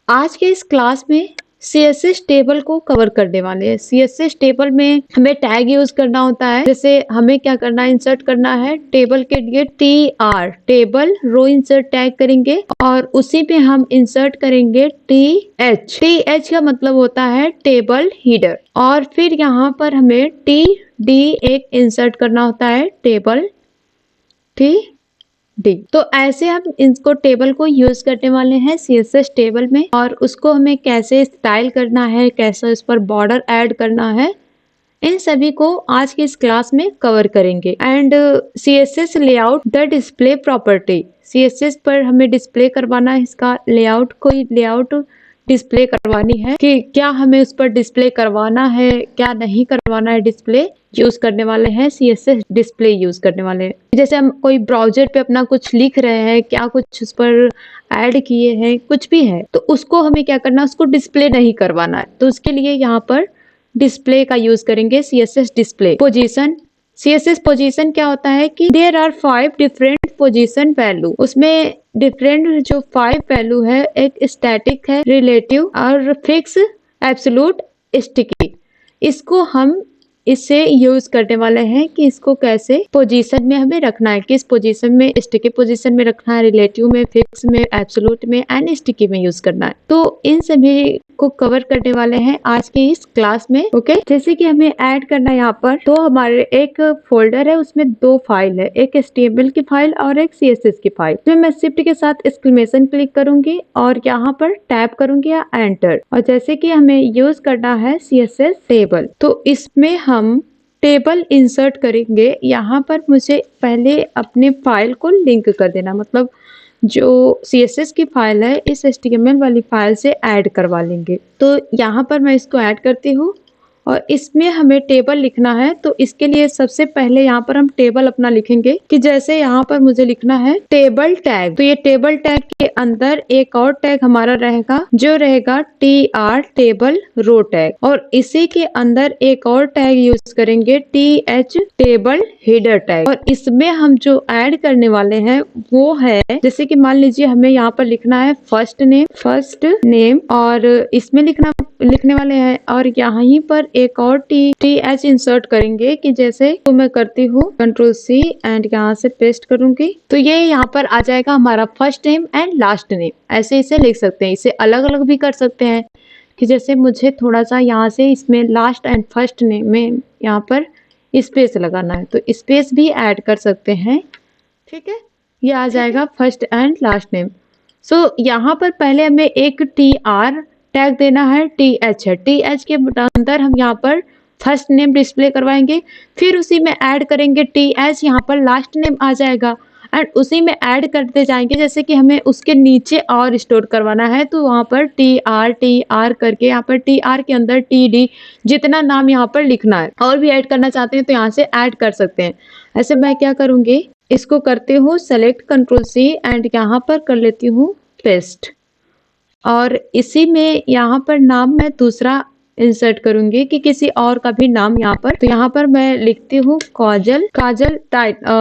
आज के इस क्लास में CSS टेबल को कवर करने वाले हैं। CSS टेबल में हमें टैग यूज करना होता है। जैसे हमें क्या करना है, इंसर्ट करना है टेबल के लिए TR table row insert tag करेंगे और उसी पे हम इंसर्ट करेंगे TH का मतलब होता है टेबल हीडर। और फिर यहाँ पर हमें TD एक इंसर्ट करना होता है टेबल डी। तो ऐसे हम इसको टेबल को यूज करने वाले हैं CSS टेबल में, और उसको हमें कैसे स्टाइल करना है, कैसे उस पर बॉर्डर ऐड करना है, इन सभी को आज की इस क्लास में कवर करेंगे। And CSS layout the display property, CSS पर हमें डिस्प्ले करवाना है इसका लेआउट, कोई लेआउट डिस्प्ले करवानी है कि क्या हमें उस पर डिस्प्ले करवाना है, क्या नहीं करवाना है, डिस्प्ले यूज करने वाले हैं, CSS डिस्प्ले यूज करने वाले हैं। जैसे हम कोई ब्राउजर पे अपना कुछ लिख रहे हैं, क्या कुछ उस पर ऐड किए हैं, कुछ भी है, तो उसको हमें क्या करना है, उसको डिस्प्ले नहीं करवाना है। तो उसके लिए यहाँ पर डिस्प्ले का यूज करेंगे CSS display. Position, CSS position क्या होता है कि there are 5 different position value, उसमें डिफरेंट जो 5 वैल्यू है, एक स्टैटिक है, रिलेटिव और फिक्स, एब्सोल्यूट, स्टिकी। इसको हम इससे यूज करने वाले हैं कि इसको कैसे पोजीशन में हमें रखना है, किस पोजीशन में, स्टिकी पोजीशन में रखना है, रिलेटिव में, फिक्स में, एब्सोल्यूट में एंड स्टिकी में यूज करना है। तो इन सभी को कवर करने वाले हैं आज के इस क्लास में। ओके, जैसे कि हमें ऐड करना है यहाँ पर, तो हमारे एक फोल्डर है, उसमें 2 फाइल है, एक HTML की फाइल और एक CSS की फाइल। तो मैं शिफ्ट के साथ एक्सक्लेमेशन क्लिक करूंगी और यहाँ पर टैप करूंगी या एंटर। और जैसे कि हमें यूज करना है CSS टेबल, तो इसमें हम टेबल इंसर्ट करेंगे। यहाँ पर मुझे पहले अपने फाइल को लिंक कर देना, मतलब जो CSS की फाइल है इस HTML वाली फाइल से ऐड करवा लेंगे। तो यहाँ पर मैं इसको ऐड करती हूँ और इसमें हमें टेबल लिखना है। तो इसके लिए सबसे पहले यहाँ पर हम टेबल अपना लिखेंगे कि जैसे यहाँ पर मुझे लिखना है टेबल टैग। तो ये टेबल टैग के अंदर एक और टैग हमारा रहेगा जो रहेगा TR टेबल रो टैग, और इसी के अंदर एक और टैग यूज करेंगे TH टेबल हेडर टैग। और इसमें हम जो ऐड करने वाले हैं वो है, जैसे कि मान लीजिए हमें यहाँ पर लिखना है फर्स्ट नेम और इसमें लिखने वाले हैं, और यहीं पर एक और TH इंसर्ट करेंगे कि जैसे तो मैं करती हूँ Ctrl+C एंड यहाँ से पेस्ट करूंगी। तो ये यहाँ पर आ जाएगा हमारा first name and last name. ऐसे इसे लिख सकते हैं, इसे अलग अलग भी कर सकते हैं कि जैसे मुझे थोड़ा सा यहाँ से इसमें लास्ट एंड फर्स्ट नेम में यहाँ पर स्पेस लगाना है तो स्पेस भी ऐड कर सकते हैं। ठीक है, ये आ जाएगा फर्स्ट एंड लास्ट नेम। सो यहाँ पर पहले हमें एक TR टैग देना है, TH है, TH के अंदर हम यहाँ पर फर्स्ट नेम डिस्प्ले करवाएंगे, फिर उसी में ऐड करेंगे TH, यहाँ पर लास्ट नेम आ जाएगा एंड उसी में ऐड करते जाएंगे। जैसे कि हमें उसके नीचे और स्टोर करवाना है तो वहाँ पर TR करके यहाँ पर TR के अंदर TD जितना नाम यहाँ पर लिखना है, और भी ऐड करना चाहते हैं तो यहाँ से ऐड कर सकते हैं। ऐसे मैं क्या करूँगी, इसको करती हूँ सेलेक्ट Ctrl+C एंड यहाँ पर कर लेती हूँ पेस्ट, और इसी में यहाँ पर नाम मैं दूसरा इंसर्ट करूंगी कि किसी और का भी नाम यहाँ पर। तो यहाँ पर मैं लिखती हूँ काजल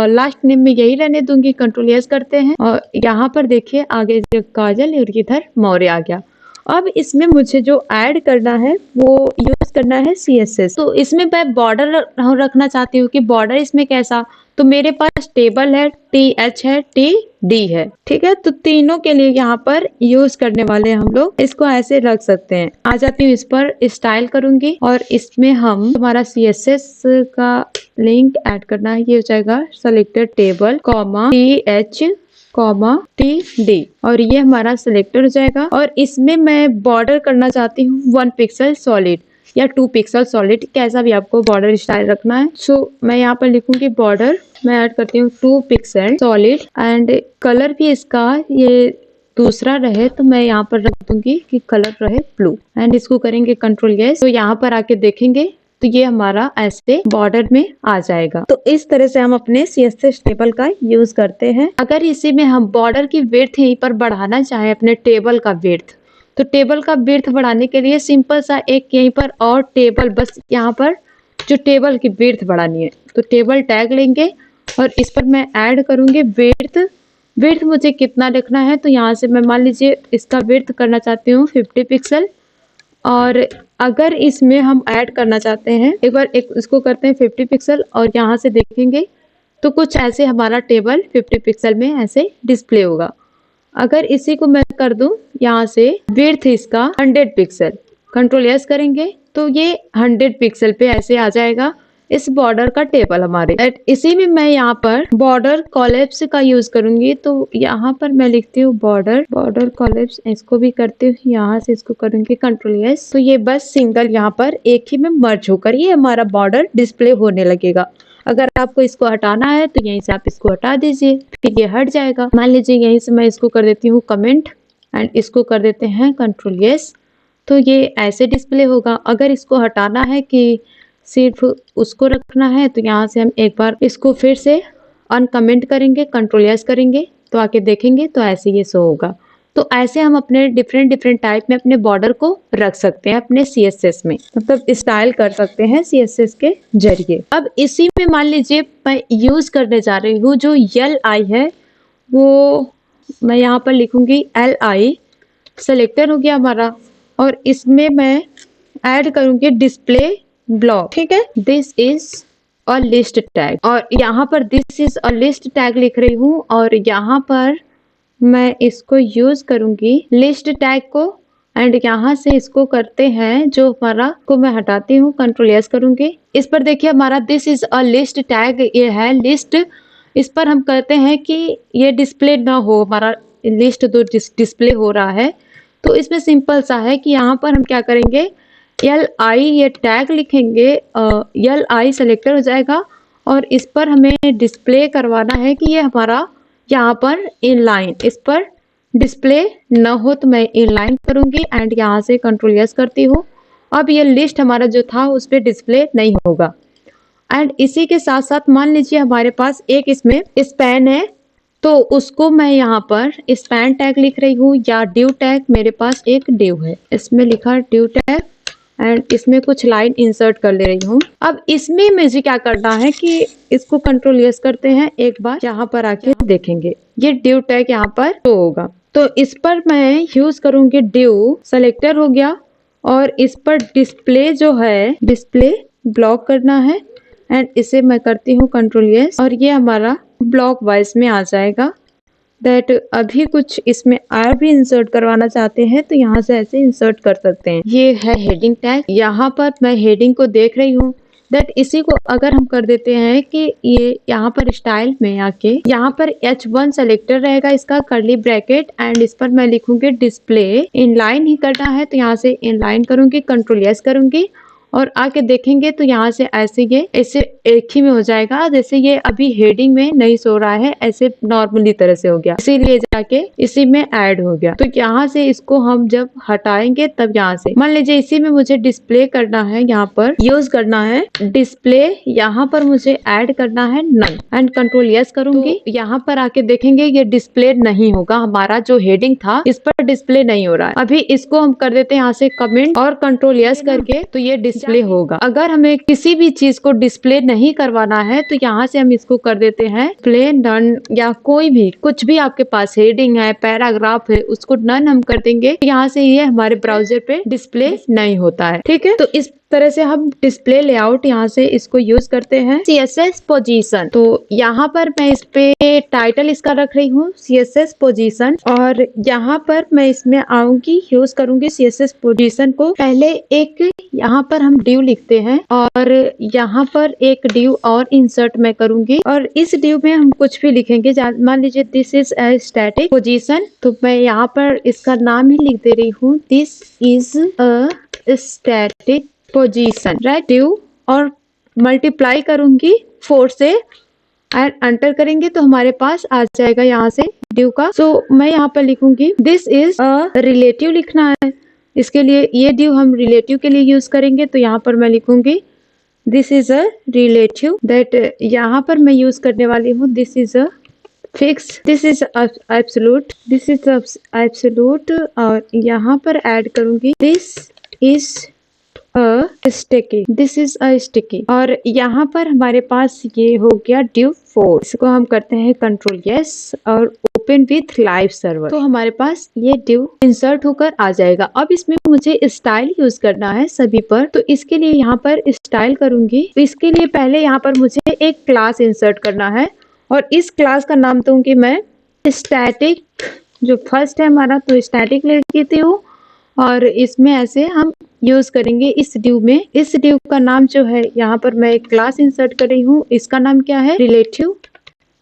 लास्ट नेम में यही रहने दूंगी। Ctrl+S करते हैं और यहाँ पर देखिए आगे काजल और इधर मौर्य आ गया। अब इसमें मुझे जो ऐड करना है वो यूज करना है CSS। तो इसमें मैं बॉर्डर रखना चाहती हूँ कि बॉर्डर इसमें कैसा, तो मेरे पास टेबल है, TH है, TD है। ठीक है, तो तीनों के लिए यहाँ पर यूज करने वाले हम लोग इसको ऐसे रख सकते हैं। आ जाती हूँ इस पर स्टाइल करूंगी और इसमें हम हमारा CSS का लिंक ऐड करना है, ये हो जाएगा सेलेक्टेड टेबल TH TD, और ये हमारा सिलेक्टर हो जाएगा। और इसमें मैं बॉर्डर करना चाहती हूँ 1 पिक्सल सॉलिड या 2 पिक्सल सॉलिड, कैसा भी आपको बॉर्डर स्टाइल रखना है। सो मैं यहाँ पर लिखूंगी बॉर्डर, मैं ऐड करती हूँ 2 पिक्सल सॉलिड एंड कलर भी इसका ये दूसरा रहे तो मैं यहाँ पर रख दूंगी कि कलर रहे ब्लू एंड इसको करेंगे Ctrl+S। तो यहाँ पर आके देखेंगे तो ये हमारा ऐसे बॉर्डर में आ जाएगा। तो इस तरह से हम अपने CSS टेबल का यूज करते हैं। अगर इसी में हम बॉर्डर की विड्थ यहीं पर बढ़ाना चाहे अपने टेबल का विड्थ, तो टेबल का विड्थ बढ़ाने के लिए सिंपल सा एक यहीं पर और टेबल, बस यहाँ पर जो टेबल की विड्थ बढ़ानी है तो टेबल टैग लेंगे और इस पर मैं ऐड करूंगी विड्थ विड्थ मुझे कितना रखना है, तो यहाँ से मैं मान लीजिए इसका विड्थ करना चाहती हूँ 50 पिक्सल। और अगर इसमें हम ऐड करना चाहते हैं, एक बार इसको करते हैं 50 पिक्सल और यहाँ से देखेंगे तो कुछ ऐसे हमारा टेबल 50 पिक्सल में ऐसे डिस्प्ले होगा। अगर इसी को मैं कर दूं यहाँ से विड्थ इसका 100 पिक्सल, कंट्रोल एस करेंगे तो ये 100 पिक्सल पे ऐसे आ जाएगा इस बॉर्डर का टेबल हमारे। इसी में मैं यहाँ पर बॉर्डर कॉलेप्स का यूज करूंगी, तो यहाँ पर मैं लिखती हूँ बॉर्डर कॉलेप्स, इसको भी करती हूँ, यहाँ से इसको करूंगी कंट्रोल एस, तो ये बस सिंगल यहाँ पर एक ही में मर्ज होकर ये हमारा बॉर्डर डिस्प्ले होने लगेगा। अगर आपको इसको हटाना है तो यहीं से आप इसको हटा दीजिए, फिर ये हट जाएगा। मान लीजिए यहीं से मैं इसको कर देती हूँ कमेंट एंड इसको कर देते हैं कंट्रोल यस, तो ये ऐसे डिस्प्ले होगा। अगर इसको हटाना है कि सिर्फ उसको रखना है तो यहाँ से हम एक बार इसको फिर से अनकमेंट करेंगे, कंट्रोल यस करेंगे तो आके देखेंगे तो ऐसे ये शो होगा। तो ऐसे हम अपने डिफरेंट टाइप में अपने बॉर्डर को रख सकते हैं अपने CSS में, मतलब स्टाइल कर सकते हैं CSS के जरिए। अब इसी में मान लीजिए मैं यूज करने जा रही हूँ जो LI है, वो मैं यहाँ पर लिखूंगी LI, सेलेक्टर हो गया हमारा, और इसमें मैं ऐड करूंगी डिस्प्ले ब्लॉक, ठीक है। This is a list tag, और यहाँ पर this is a list tag लिख रही हूँ, और यहाँ पर मैं इसको यूज करूंगी लिस्ट टैग को, एंड यहाँ से इसको करते हैं जो हमारा को मैं हटाती हूँ, कंट्रोल एस करूंगी। इस पर देखिए हमारा this is a list tag, ये है लिस्ट। इस पर हम कहते हैं कि ये डिस्प्ले ना हो, हमारा लिस्ट जो डिस्प्ले हो रहा है। तो इसमें सिंपल सा है कि यहाँ पर हम क्या करेंगे, LI ये टैग लिखेंगे, LI सेलेक्टर हो जाएगा, और इस पर हमें डिस्प्ले करवाना है कि ये हमारा यहाँ पर इनलाइन, इस पर डिस्प्ले न हो तो मैं इनलाइन करूंगी एंड यहाँ से कंट्रोल एस करती हूँ। अब ये लिस्ट हमारा जो था उस पर डिस्प्ले नहीं होगा। एंड इसी के साथ साथ मान लीजिए हमारे पास एक इसमें स्पैन है, तो उसको मैं यहाँ पर स्पैन टैग लिख रही हूँ, या ड्यू टैग, मेरे पास एक ड्यू है, इसमें लिखा ड्यू टैग, एंड इसमें कुछ लाइन इंसर्ट कर ले रही हूँ। अब इसमें मुझे क्या करना है कि इसको कंट्रोल यस करते हैं, एक बार यहाँ पर आके देखेंगे ये ड्यू टैग यहाँ पर तो होगा। तो इस पर मैं यूज करूंगी ड्यू, सेलेक्टर हो गया, और इस पर डिस्प्ले जो है डिस्प्ले ब्लॉक करना है, एंड इसे मैं करती हूँ कंट्रोल यस, और ये हमारा ब्लॉक वाइज में आ जाएगा। दैट अभी कुछ इसमें आर भी इंसर्ट करवाना चाहते हैं तो यहाँ से ऐसे इंसर्ट कर सकते हैं। ये है हेडिंग टैग, यहाँ पर मैं हेडिंग को देख रही हूँ, दैट इसी को अगर हम कर देते हैं कि ये यहाँ पर स्टाइल में आके यहाँ पर H1 सेलेक्टर रहेगा, इसका करली ब्रैकेट, एंड इस पर मैं लिखूंगी डिस्प्ले इनलाइन ही करना है, तो यहाँ से इनलाइन करूंगी, कंट्रोल एस करूंगी, और आके देखेंगे तो यहाँ से ऐसे ये ऐसे एक ही में हो जाएगा, जैसे ये अभी हेडिंग में नहीं सो रहा है, ऐसे नॉर्मली तरह से हो गया, इसीलिए जाके इसी में ऐड हो गया। तो यहाँ से इसको हम जब हटाएंगे तब यहाँ से मान लीजिए इसी में मुझे डिस्प्ले करना है, यहाँ पर यूज करना है डिस्प्ले, यहाँ पर मुझे ऐड करना है नन, एंड कंट्रोल यस करूंगी। तो यहाँ पर आके देखेंगे ये डिस्प्ले नहीं होगा, हमारा जो हेडिंग था इस पर डिस्प्ले नहीं हो रहा है। अभी इसको हम कर देते हैं यहाँ से कमेंट और कंट्रोल यस करके, तो ये डिस्प्ले होगा। अगर हमें किसी भी चीज को डिस्प्ले नहीं करवाना है तो यहाँ से हम इसको कर देते हैं डिस्प्ले नन, या कोई भी कुछ भी आपके पास हेडिंग है, पैराग्राफ है, उसको नन हम कर देंगे, यहाँ से ये हमारे ब्राउजर पे डिस्प्ले नहीं होता है, ठीक है। तो इस तरह से हम डिस्प्ले लेआउट यहाँ से इसको यूज करते हैं। CSS पोजीशन, तो यहाँ पर मैं इस पे टाइटल इसका रख रही हूँ CSS पोजीशन, और यहाँ पर मैं इसमें आऊंगी यूज करूंगी CSS पोजीशन को। पहले एक यहाँ पर हम ड्यू लिखते हैं, और यहाँ पर एक ड्यू और इंसर्ट मैं करूंगी, और इस ड्यू में हम कुछ भी लिखेंगे। मान लीजिए this is a static position, तो मैं यहाँ पर इसका नाम ही लिख दे रही हूँ, this is a static position, right, due, और मल्टीप्लाई करूंगी 4 से, एंड एंटर करेंगे तो हमारे पास आ जाएगा यहाँ से ड्यू का। सो मैं यहाँ पर लिखूंगी दिस इज अ रिलेटिव लिखना है, इसके लिए ये ड्यू हम रिलेटिव के लिए यूज करेंगे, तो यहाँ पर मैं लिखूंगी this is a relative, that यहाँ पर मैं यूज करने वाली हूँ this is a fix, this is absolute, this is absolute, और यहाँ पर ऐड करूंगी this is sticky, this is a sticky, और यहाँ पर हमारे पास ये हो गया ड्यू 4। इसको हम करते हैं कंट्रोल यस और ओपन विथ लाइव सर्वर। तो हमारे पास ये div इंसर्ट होकर आ जाएगा। अब इसमें मुझे स्टाइल यूज करना है सभी पर, तो इसके लिए यहाँ पर स्टाइल करूंगी। तो इसके लिए पहले यहाँ पर मुझे एक क्लास इंसर्ट करना है और इस क्लास का नाम दूंगी मैं स्टैटिक। जो फर्स्ट है हमारा, तो स्टैटिक ले लेती हूँ और इसमें ऐसे हम यूज करेंगे इस div में। इस div का नाम जो है, यहाँ पर मैं एक क्लास इंसर्ट कर रही हूँ, इसका नाम क्या है, रिलेटिव।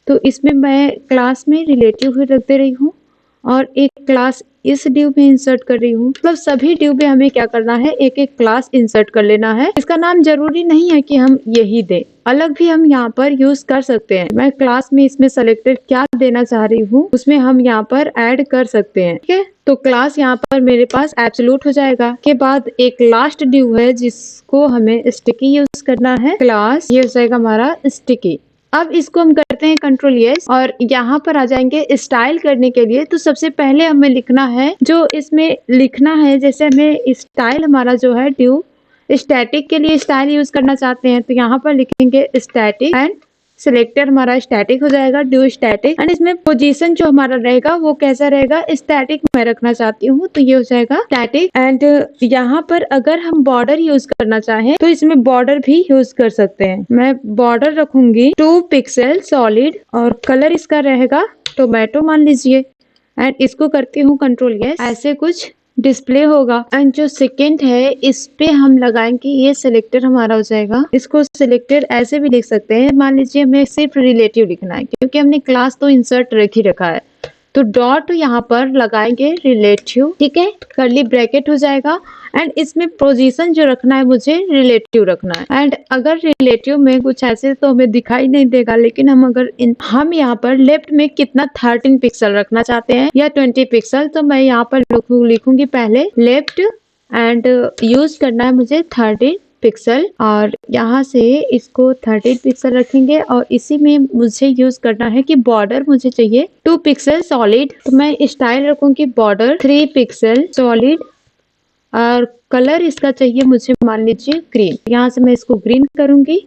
तो इसमें मैं क्लास में रिलेटिव ही रख दे रही हूँ और एक क्लास इस div में इंसर्ट कर रही हूँ। मतलब सभी div में हमें क्या करना है, एक एक क्लास इंसर्ट कर लेना है। इसका नाम जरूरी नहीं है कि हम यही दें, अलग भी हम यहाँ पर यूज कर सकते हैं। मैं क्लास में इसमें सेलेक्टेड क्या देना चाह रही हूँ उसमें हम यहाँ पर ऐड कर सकते हैं। ठीक है, तो क्लास यहाँ पर मेरे पास एब्सोल्यूट हो जाएगा। के बाद एक लास्ट div है जिसको हमें स्टिकी यूज करना है। क्लास ये हो जाएगा हमारा स्टिकी। अब इसको हम करते हैं कंट्रोल यस और यहाँ पर आ जाएंगे स्टाइल करने के लिए। तो सबसे पहले हमें लिखना है, जो इसमें लिखना है, जैसे हमें स्टाइल हमारा जो है div स्टैटिक के लिए स्टाइल यूज करना चाहते हैं, तो यहाँ पर लिखेंगे स्टैटिक एंड सिलेक्टर हमारा स्टैटिक हो जाएगा, div स्टैटिक। एंड इसमें पोजीशन जो हमारा रहेगा वो कैसा रहेगा, स्टैटिक मैं रखना चाहती हूँ, तो ये हो जाएगा स्टैटिक। एंड यहाँ पर अगर हम बॉर्डर यूज करना चाहें तो इसमें बॉर्डर भी यूज कर सकते हैं। मैं बॉर्डर रखूंगी 2 पिक्सल सॉलिड और कलर इसका रहेगा टोमेटो मान लीजिए। एंड इसको करती हूँ कंट्रोल यस, ऐसे कुछ डिस्प्ले होगा। एंड जो सेकेंड है इस पे हम लगाएंगे, ये सिलेक्टर हमारा हो जाएगा। इसको सिलेक्टर ऐसे भी लिख सकते हैं, मान लीजिए हमें सिर्फ रिलेटिव लिखना है क्योंकि हमने क्लास तो इंसर्ट रख ही रखा है, तो डॉट यहाँ पर लगाएंगे रिलेटिव। ठीक है, कर्ली ब्रैकेट हो जाएगा। एंड इसमें पोजीशन जो रखना है मुझे रिलेटिव रखना है। एंड अगर रिलेटिव में कुछ ऐसे तो हमें दिखाई नहीं देगा, लेकिन हम अगर हम यहाँ पर लेफ्ट में कितना 13 पिक्सल रखना चाहते हैं या 20 पिक्सल, तो मैं यहाँ पर लिखूंगी पहले लेफ्ट एंड यूज करना है मुझे 13 पिक्सल और यहाँ से इसको 13 पिक्सल रखेंगे और इसी में मुझे यूज करना है कि बॉर्डर मुझे चाहिए 2 पिक्सल सॉलिड, तो मैं स्टाइल रखूंगी बॉर्डर 3 पिक्सल सॉलिड और कलर इसका चाहिए मुझे मान लीजिए ग्रीन। यहाँ से मैं इसको ग्रीन करूंगी।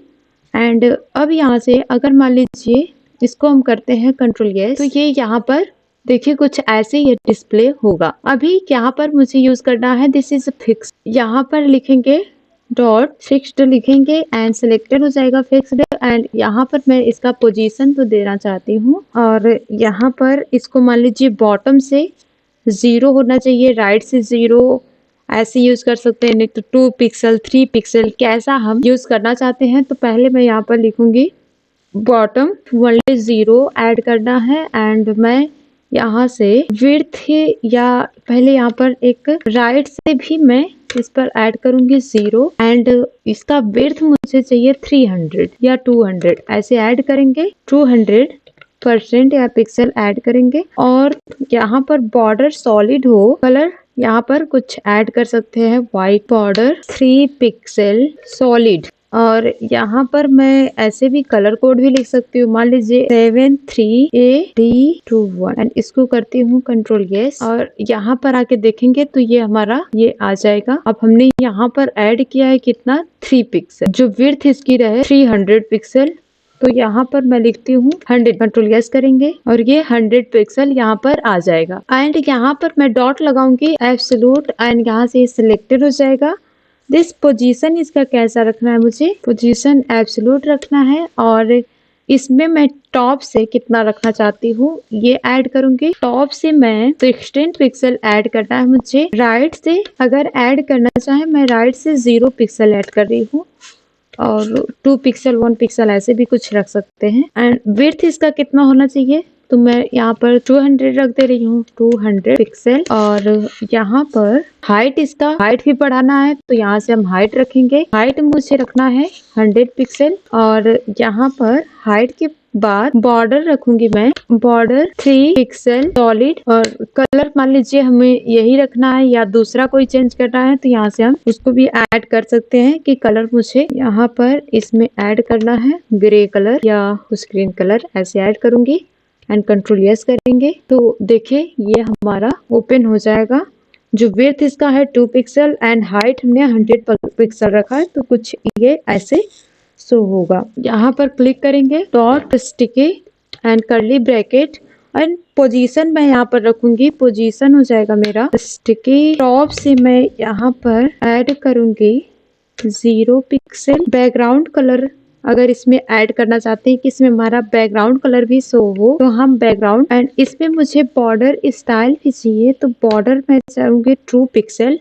एंड अब यहाँ से अगर मान लीजिए इसको हम करते हैं कंट्रोल यस, तो ये यहाँ पर देखिए कुछ ऐसे ये डिस्प्ले होगा। अभी यहाँ पर मुझे यूज करना है दिस इज फिक्स, यहाँ पर लिखेंगे डॉट फिक्स्ड लिखेंगे एंड सिलेक्टेड हो जाएगा फिक्स्ड। एंड यहाँ पर मैं इसका पोजीशन तो देना चाहती हूँ और यहाँ पर इसको मान लीजिए बॉटम से 0 होना चाहिए, राइट से 0, ऐसे यूज कर सकते हैं, नहीं तो 2 पिक्सल 3 पिक्सल कैसा हम यूज करना चाहते हैं। तो पहले मैं यहाँ पर लिखूंगी बॉटम 0 ऐड करना है एंड मैं यहाँ से विड्थ या पहले यहाँ पर एक राइट से भी मैं इस पर ऐड करूंगी 0 एंड इसका विड्थ मुझे चाहिए 300 या 200, ऐसे ऐड करेंगे 200% या पिक्सल ऐड करेंगे। और यहाँ पर बॉर्डर सॉलिड हो, कलर यहाँ पर कुछ ऐड कर सकते हैं व्हाइट बॉर्डर 3 पिक्सल सॉलिड। और यहाँ पर मैं ऐसे भी कलर कोड भी लिख सकती हूँ, मान लीजिए 73AD21 एंड इसको करती हूँ कंट्रोल यस और यहाँ पर आके देखेंगे तो ये हमारा ये आ जाएगा। अब हमने यहाँ पर ऐड किया है कितना 3 पिक्सल, जो विड्थ इसकी रहे 300 पिक्सल, तो यहाँ पर मैं लिखती हूँ 100, कंट्रोल यस करेंगे और ये 100 पिक्सल यहाँ पर आ जाएगा। एंड यहाँ पर मैं डॉट लगाऊंगी एब्सोल्यूट एंड यहाँ से सिलेक्टेड हो जाएगा। दिस पोजीशन इसका कैसा रखना है, मुझे पोजीशन एब्सोल्यूट रखना है और इसमें मैं टॉप से कितना रखना चाहती हूँ ये ऐड करूंगी। टॉप से मैं 16 पिक्सल ऐड करना है मुझे। राइट से अगर ऐड करना चाहे मैं राइट से 0 पिक्सल ऐड कर रही हूँ और 2 पिक्सल 1 पिक्सल ऐसे भी कुछ रख सकते हैं। एंड विड्थ इसका कितना होना चाहिए, तो मैं यहाँ पर 200 रख दे रही हूँ 200 पिक्सल। और यहाँ पर हाइट, इसका हाइट भी बढ़ाना है तो यहाँ से हम हाइट रखेंगे, हाइट मुझे रखना है 100 पिक्सल। और यहाँ पर हाइट के बाद बॉर्डर रखूंगी मैं बॉर्डर 3 पिक्सल सॉलिड और कलर मान लीजिए हमें यही रखना है या दूसरा कोई चेंज करना है तो यहाँ से हम उसको भी ऐड कर सकते हैं कि कलर मुझे यहाँ पर इसमें ऐड करना है ग्रे कलर या स्क्रीन कलर, ऐसे ऐड करूंगी एंड कंट्रोल यस करेंगे तो देखिए ये हमारा ओपन हो जाएगा। जो विड्थ इसका है 2 पिक्सल एंड हाइट हमने 100 पिक्सल रखा है, तो कुछ ये ऐसे शो होगा। यहाँ पर क्लिक करेंगे dot sticky and curly bracket and position मैं यहाँ पर रखूंगी, पोजीशन हो जाएगा मेरा स्टिकी। टॉप से मैं यहाँ पर ऐड करूंगी 0 पिक्सल। बैकग्राउंड कलर अगर इसमें ऐड करना चाहते हैं कि इसमें हमारा बैकग्राउंड कलर भी शो हो तो हम बैकग्राउंड, एंड इसमें मुझे बॉर्डर स्टाइल भी चाहिए तो बॉर्डर मैं चाहूंगी 2 पिक्सल।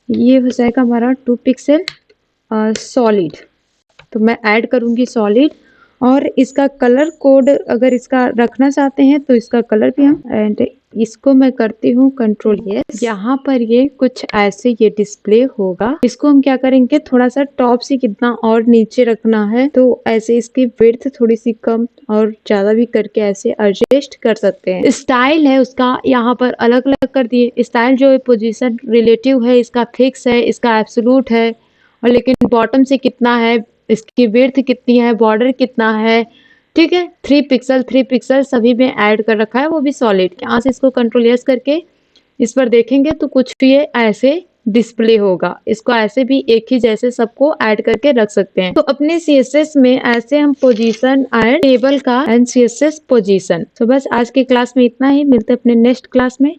ये हो जाएगा हमारा 2 पिक्सल सॉलिड, तो मैं ऐड करूंगी सॉलिड। और इसका कलर कोड अगर इसका रखना चाहते हैं तो इसका कलर भी हम, एंड इसको मैं करती हूँ कंट्रोल यस। यहाँ पर ये कुछ ऐसे ये डिस्प्ले होगा। इसको हम क्या करेंगे, थोड़ा सा टॉप से कितना और नीचे रखना है तो ऐसे इसकी विड्थ थोड़ी सी कम और ज्यादा भी करके ऐसे एडजस्ट कर सकते हैं। स्टाइल है उसका यहाँ पर अलग अलग कर दिए। स्टाइल जो है पोजीशन रिलेटिव है, इसका फिक्स है, इसका एब्सोल्यूट है, और लेकिन बॉटम से कितना है, इसकी विड्थ कितनी है, बॉर्डर कितना है, ठीक है। 3 पिक्सल सभी में ऐड कर रखा है, वो भी सॉलिड। यहाँ से इसको कंट्रोल यस करके इस पर देखेंगे तो कुछ ये ऐसे डिस्प्ले होगा। इसको ऐसे भी एक ही जैसे सबको ऐड करके रख सकते हैं। तो अपने CSS में ऐसे हम पोजीशन ऐड टेबल का एंड CSS पोजीशन। तो बस आज की क्लास में इतना ही, मिलते हैं अपने नेक्स्ट क्लास में।